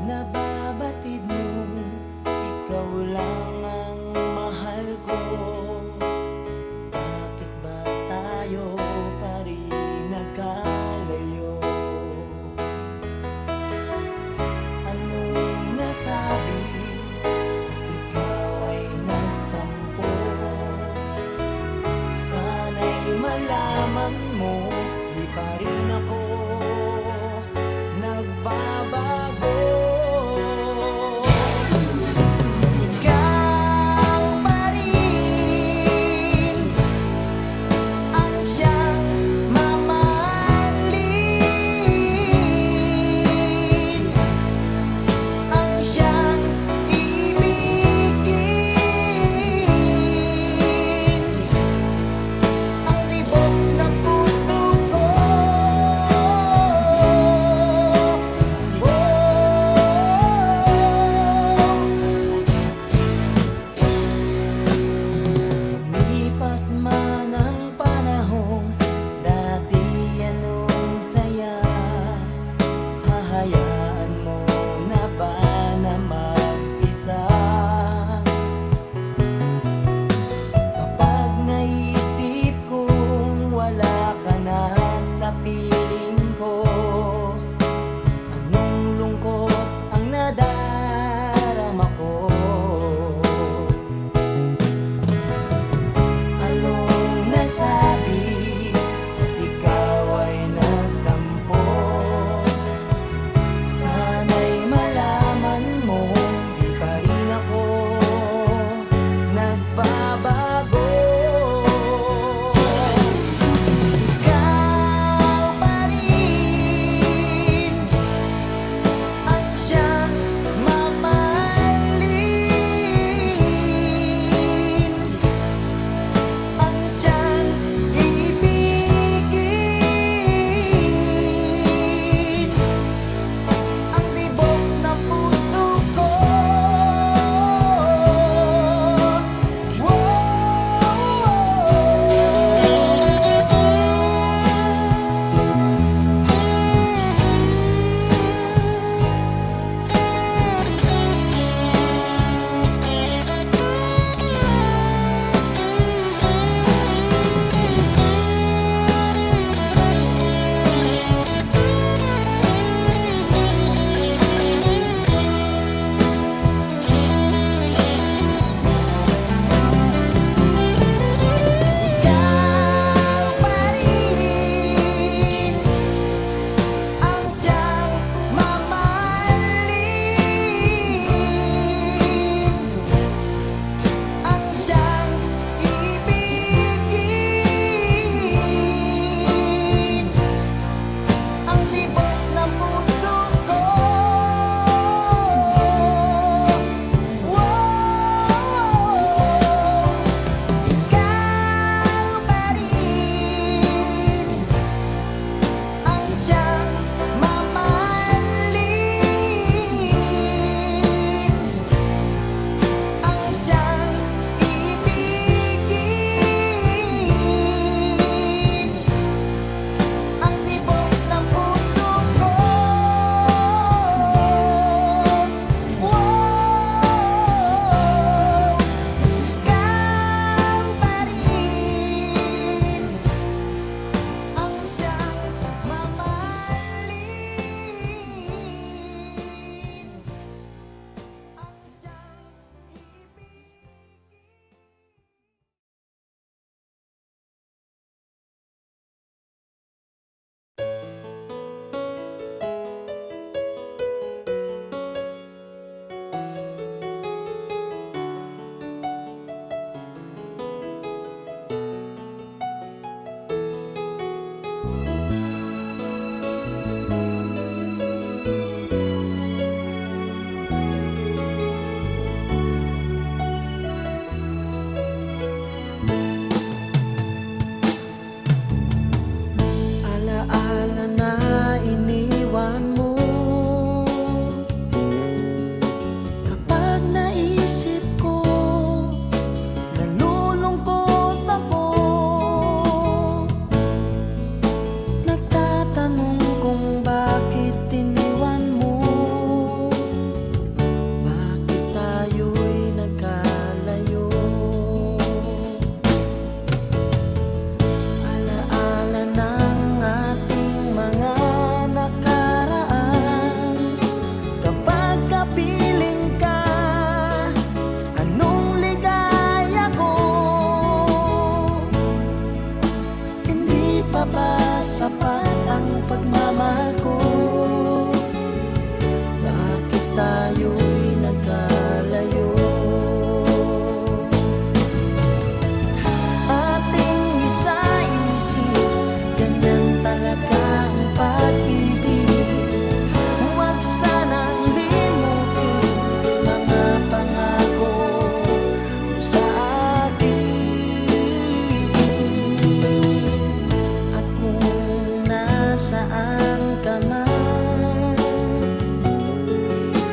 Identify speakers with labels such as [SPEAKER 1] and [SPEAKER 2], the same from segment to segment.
[SPEAKER 1] Nababatid mong ikaw lang ang mahal ko. Bakit ba tayo pa rin nagkalayo? Anong nasabi at ikaw ay nagtampo? Sana'y malaman mo, di pa rin ako nagbabago.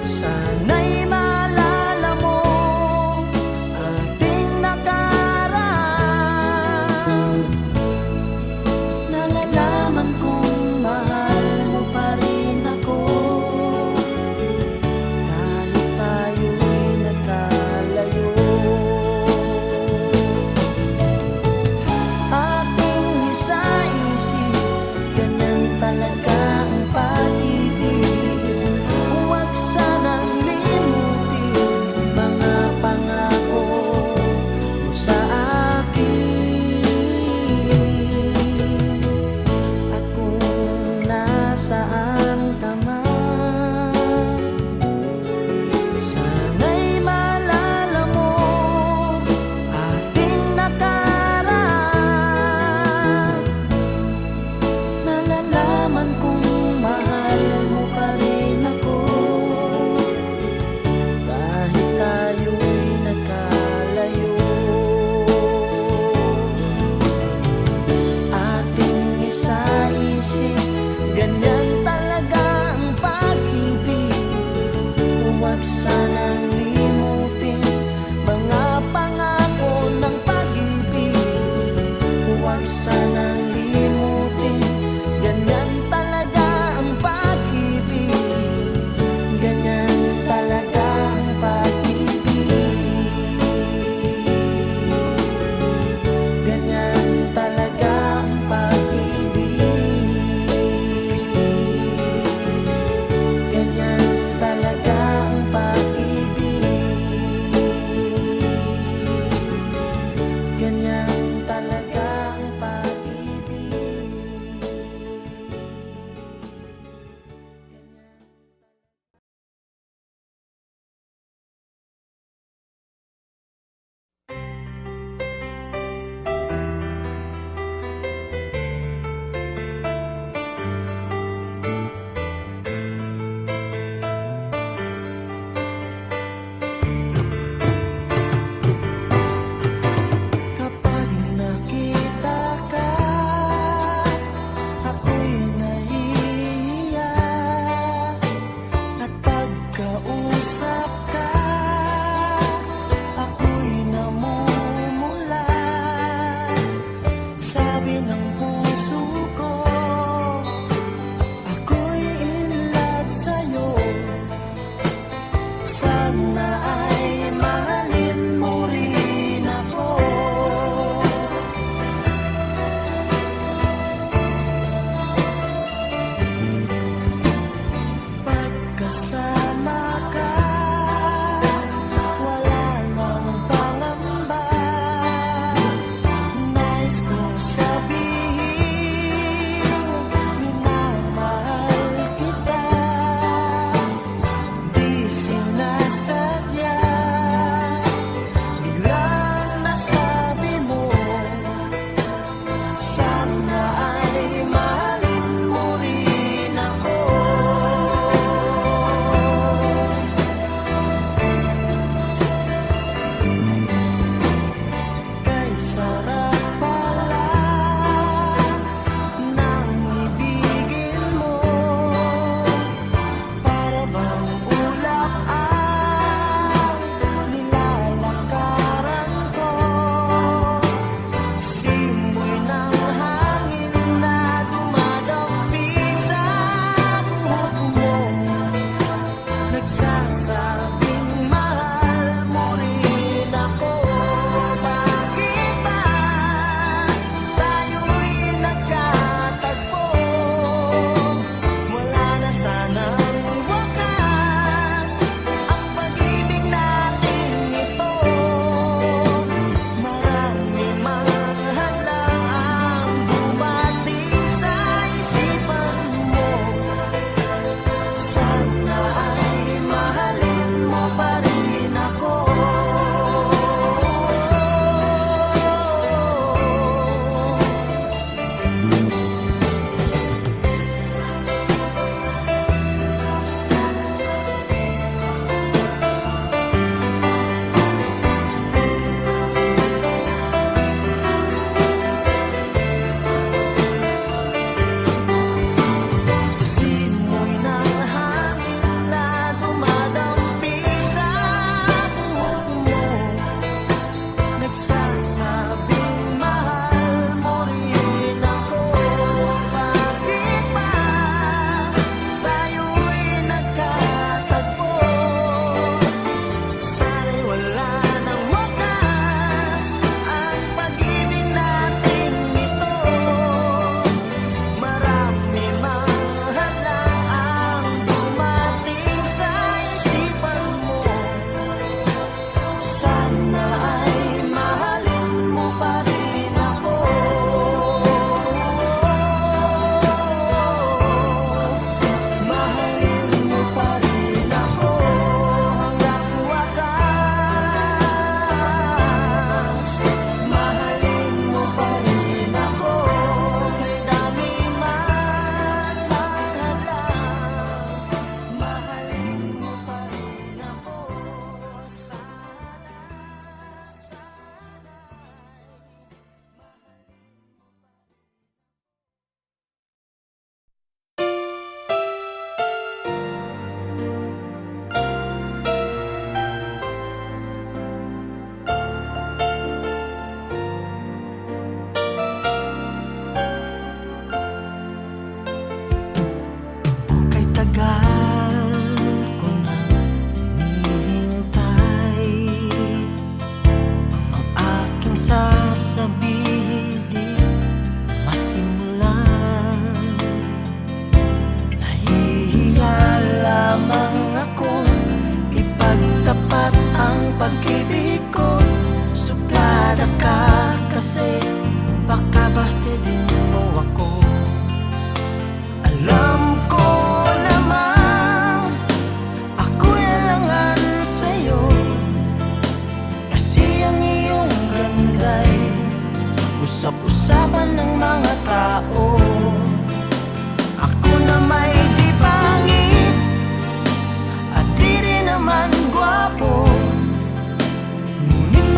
[SPEAKER 1] Sana'y maalala mo ating nakaraan. Nalalaman kong mahal mo pa rin ako, kahit tayo'y nagkalayo. Ating isa-isip, ganyan talaga ang pag-ibig. Huwag sanang limutin mga pangako mo sa akin. At kung nasaan ka man, sana'y maalala mo ating nakaraan. Nalalaman kong mahal mo pa rin ako, kahit tayo'y nagkalayo. Ating isa-isip, ganyan talaga ang pag-ibig. Huwag sanang limutin mga pangako ng pag-ibig. Huwag sanang limutin, ganyan talaga ang pag-ibig. Ganyan talaga ang pag-ibig. Ganyan talaga ang pag-ibig. Ganyan talaga ang pag-ibig.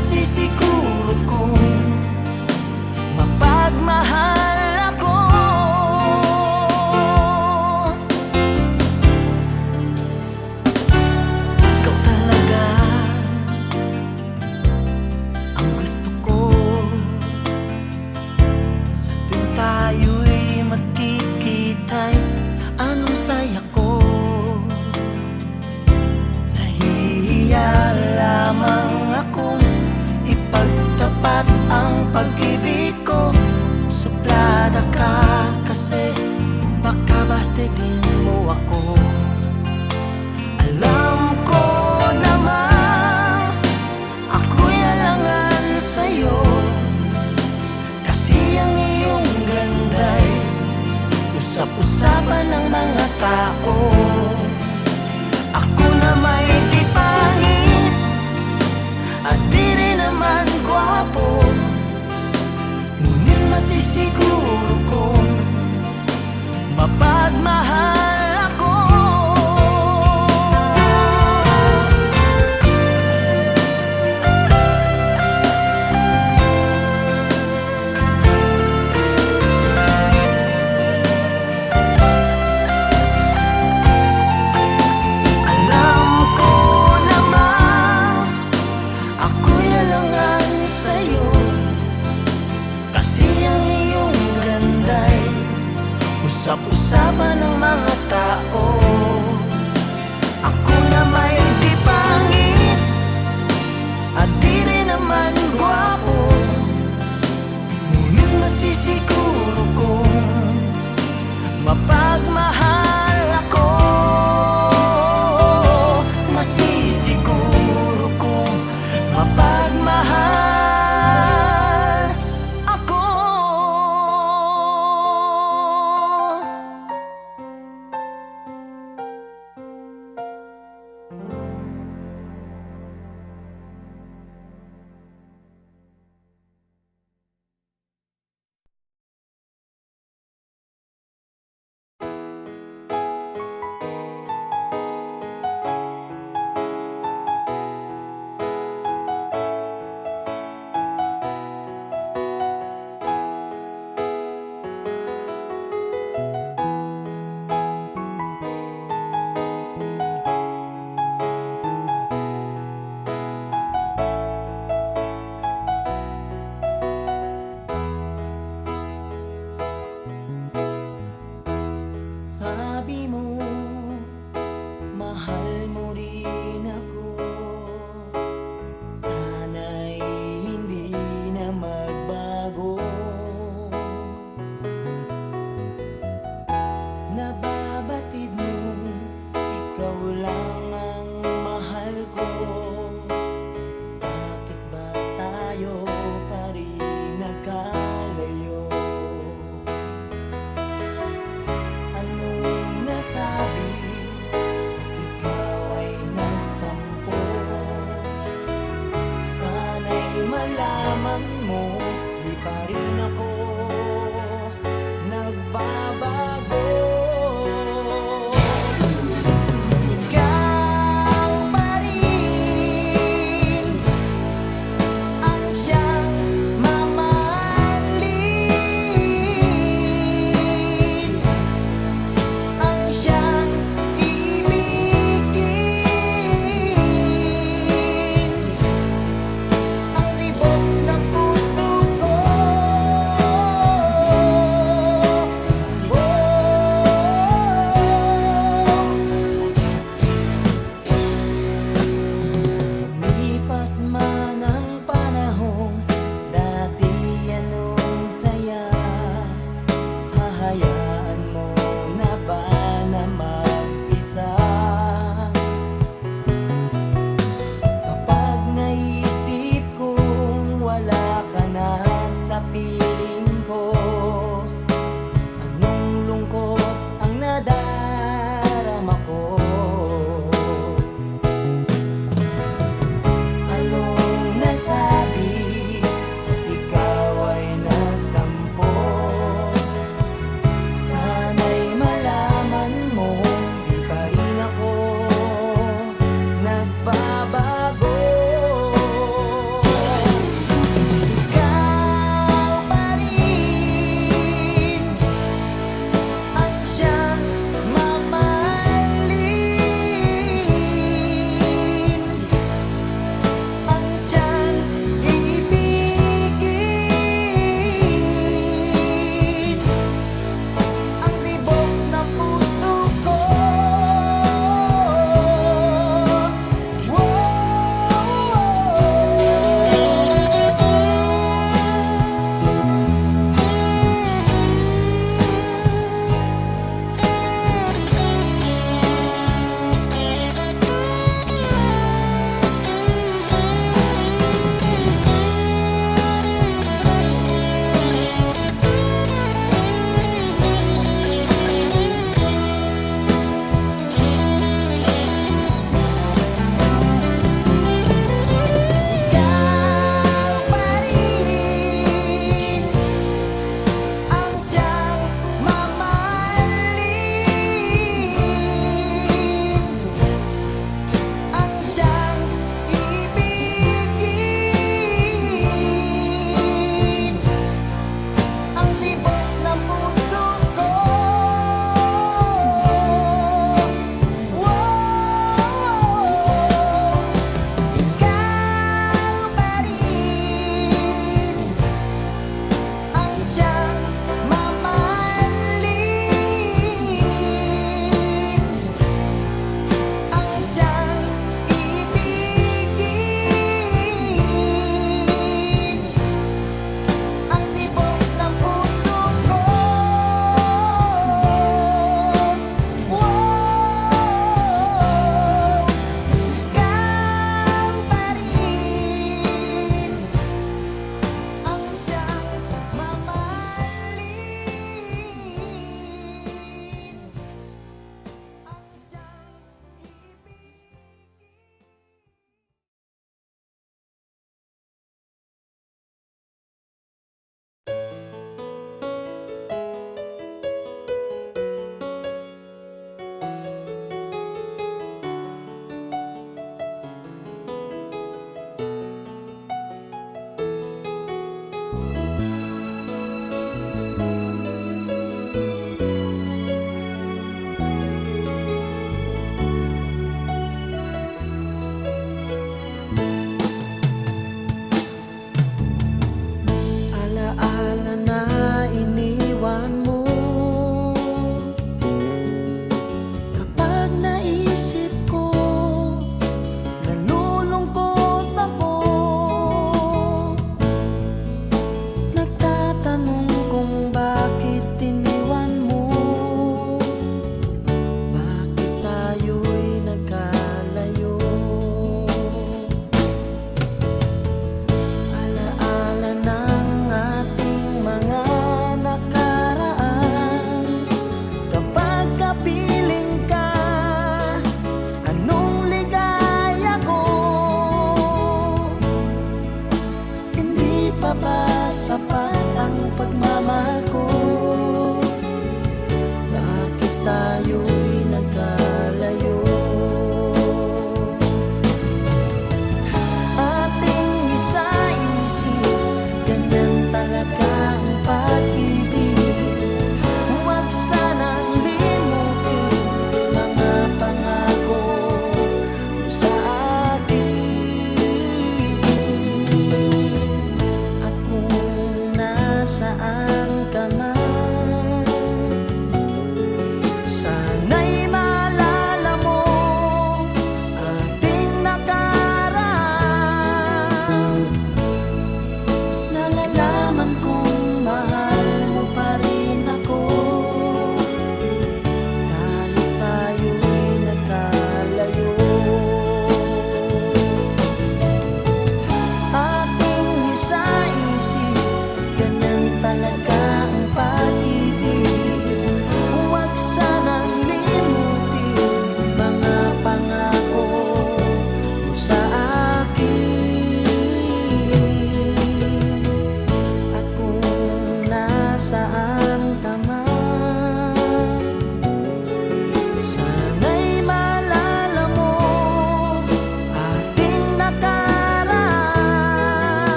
[SPEAKER 1] masisiguro kong mapagmahal ako. Ikaw talaga ang gusto ko sa tuwing tayo'y magkikita'y anong saya ko. Nahihiya lamang akong ipagtapat ang pag-ibig ko. Suplada ka kasi baka bastidin mo ako. Alam ko naman ako'y alangan sa'yo, kasi ang iyong ganda'y usap-usapan ng mga tao. Ako na may di pangit at di rin naman gwapo, ngunit masisiguro kong mapagmahal ako. Alam ko naman ako'y alangan sa'yo, kasi ang iyong ganda'y usap-usapan ng mga tao. Ako na may di pangit at di rin naman gwapo, ngunit masisiguro kong mapagmahal ako. Masisiguro kong mapagmahal ako. Sabi mo, mahal mo rin ako. Sana'y hindi na magbago. Nababatid mong ikaw lang ang mahal ko. Bakit ba tayo pa rin nagkalayo? Anong nasabi at ikaw ay nagbago?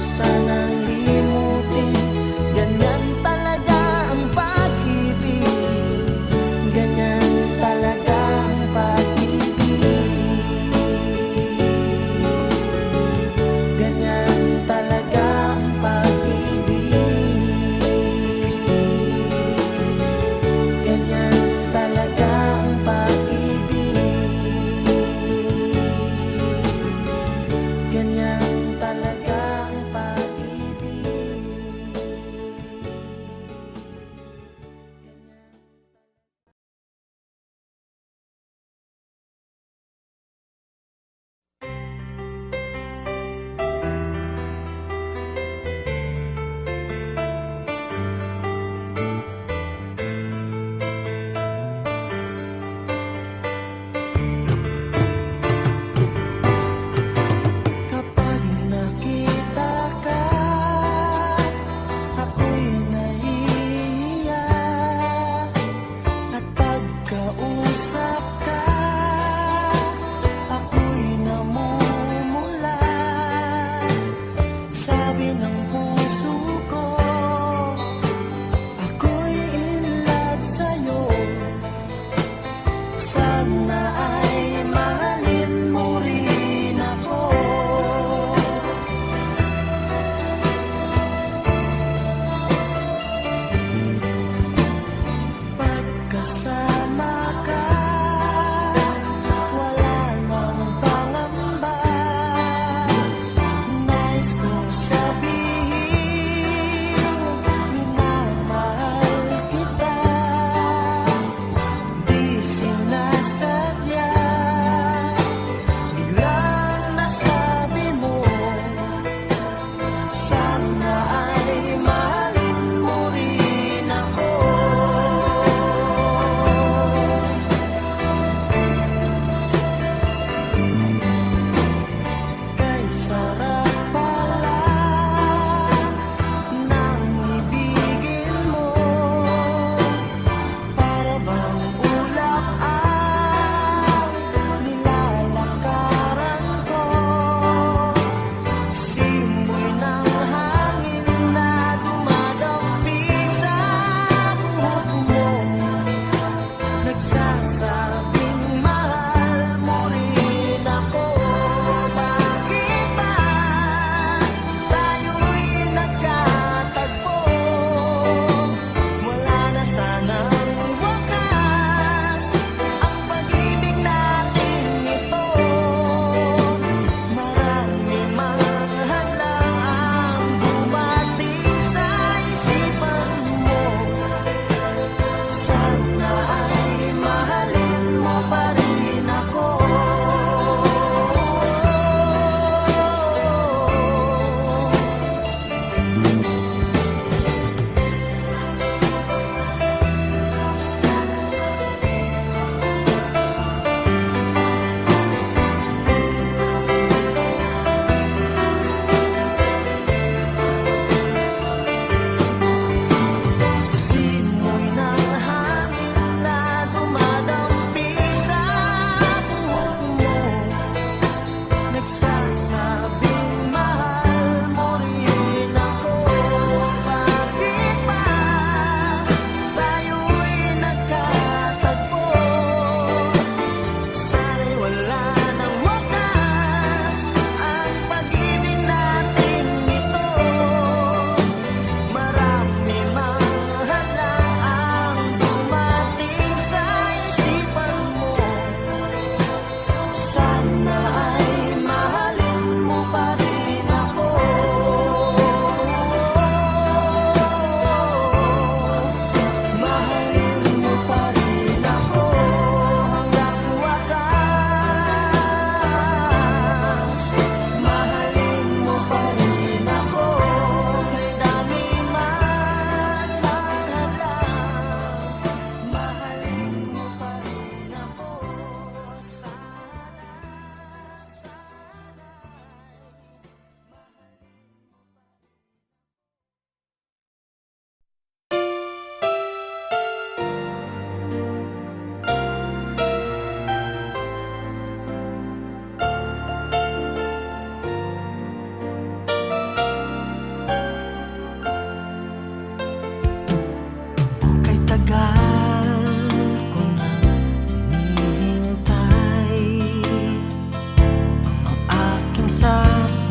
[SPEAKER 1] sanang limutin. Ganyan talaga ang pag-ibig, ganyan talaga ang pag-ibig, ganyan talaga ang pag-ibig, ganyan talaga ang pag-ibig, ganyan talaga ang pag-ibig.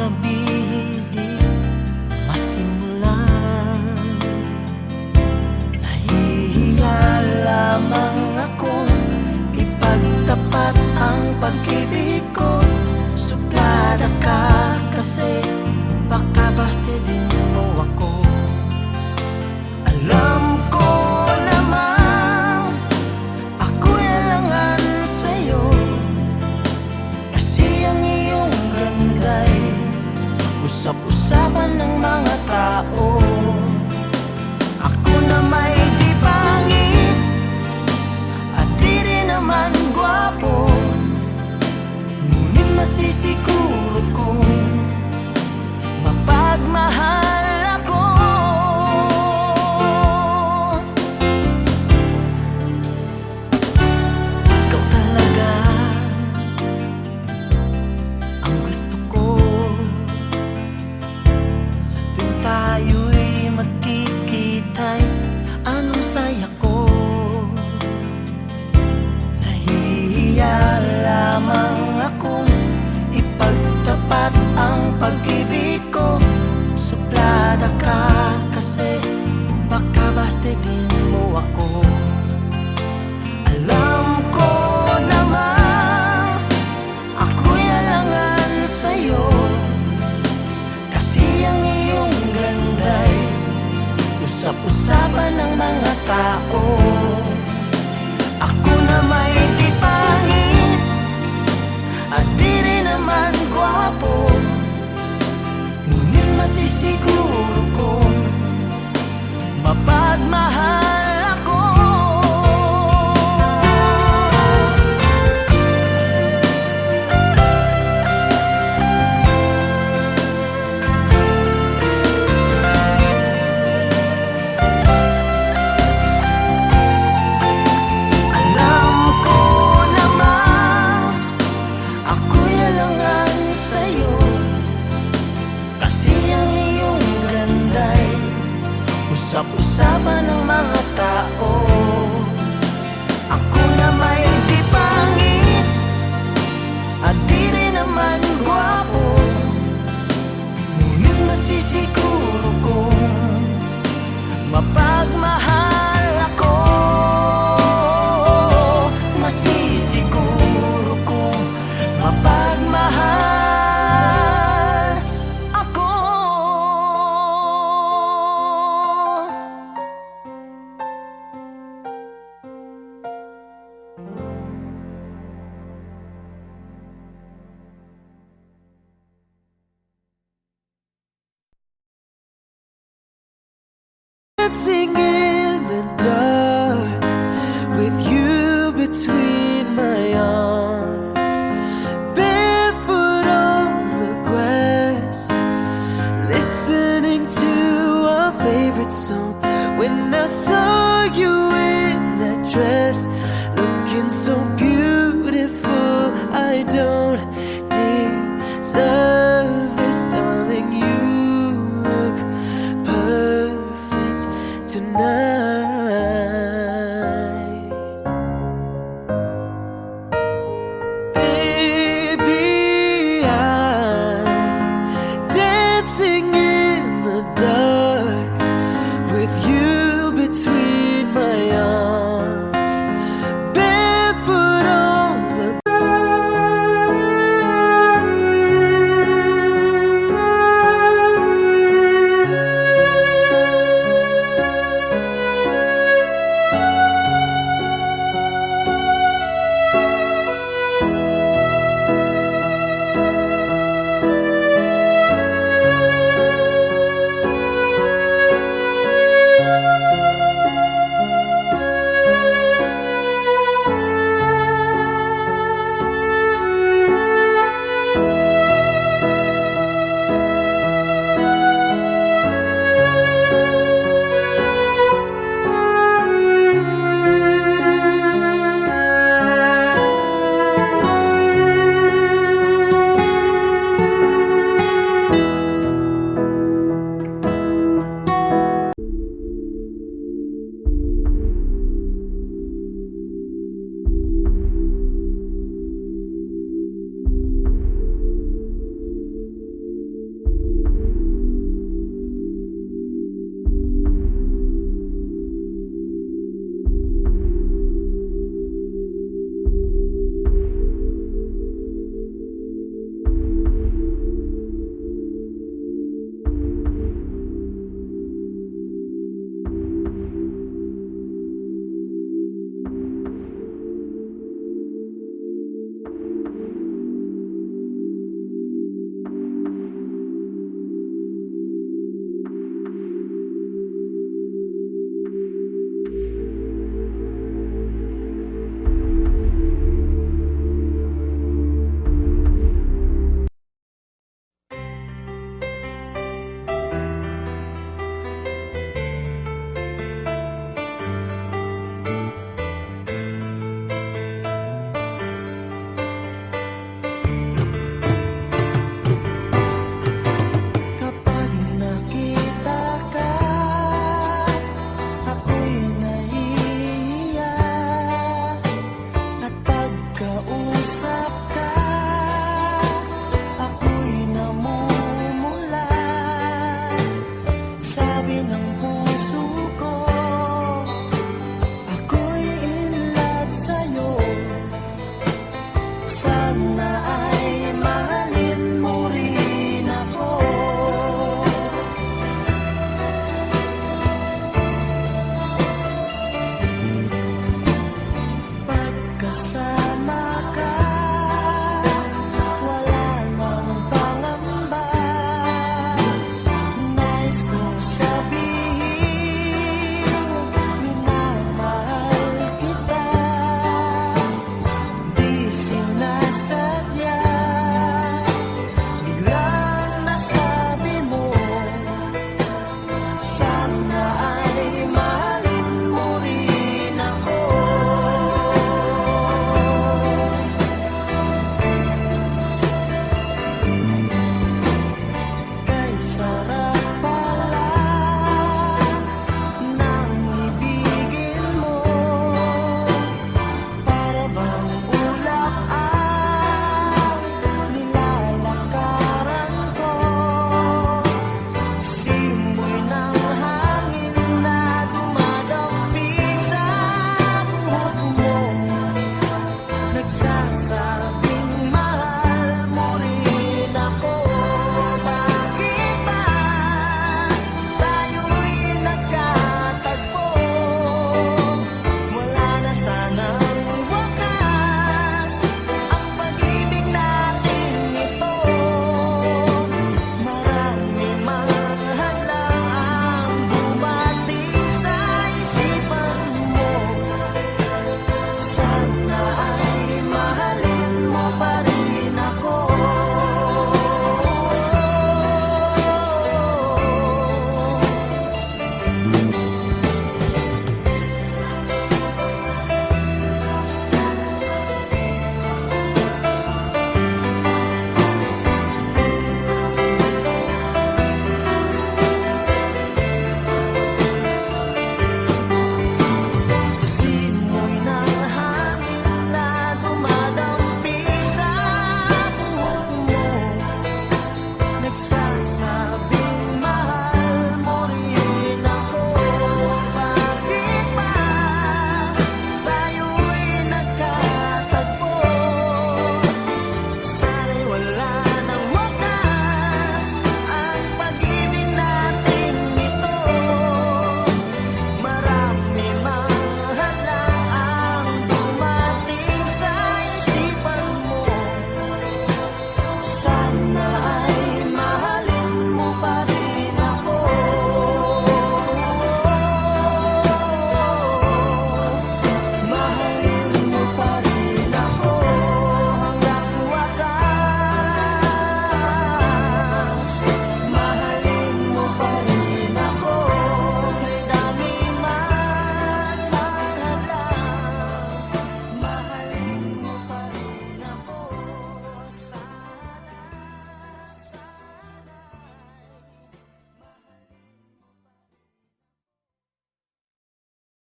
[SPEAKER 1] sabihin di masimulan. Nahihiya lamang akong ipagtapat ang pag-ibig ko. Suplada ka kasi baka bastidin mo ako. Alam ko naman ako'y alangan sa'yo, kasi ang iyong ganda'y usap-usapan ng mga tao. Ako na may di pangit at di rin naman gwapo, ngunit masisiguro kong mapagmahal ako. Ikaw talaga ang gusto ko sa tuwing tayo'y magkikita'y anong saya ko. Nahihiya lamang akong ipagtapat ang pag-ibig ko. Suplada ka kasi baka bastidin mo ako. Alam ko naman ako'y alangan sa'yo, kasi ang iyong ganda'y usap-usapan ng mga tao. Ako na may di pangit at di rin naman gwapo, ngunit masisiguro kong mapagmahal ako. Alam ko naman ako'y alangan sa'yo, kasi ang iyong ganda'y usap-usapan ng mga tao. Ako na may di pangit at di rin naman gwapo, ngunit masisiguro kong mapagmahal ako. Masisiguro kong mapagmahal ako.
[SPEAKER 2] Dancing in the dark with you between my arms, barefoot on the grass, listening to our favorite song. When I saw you in that dress, looking so beautiful, I don't deserve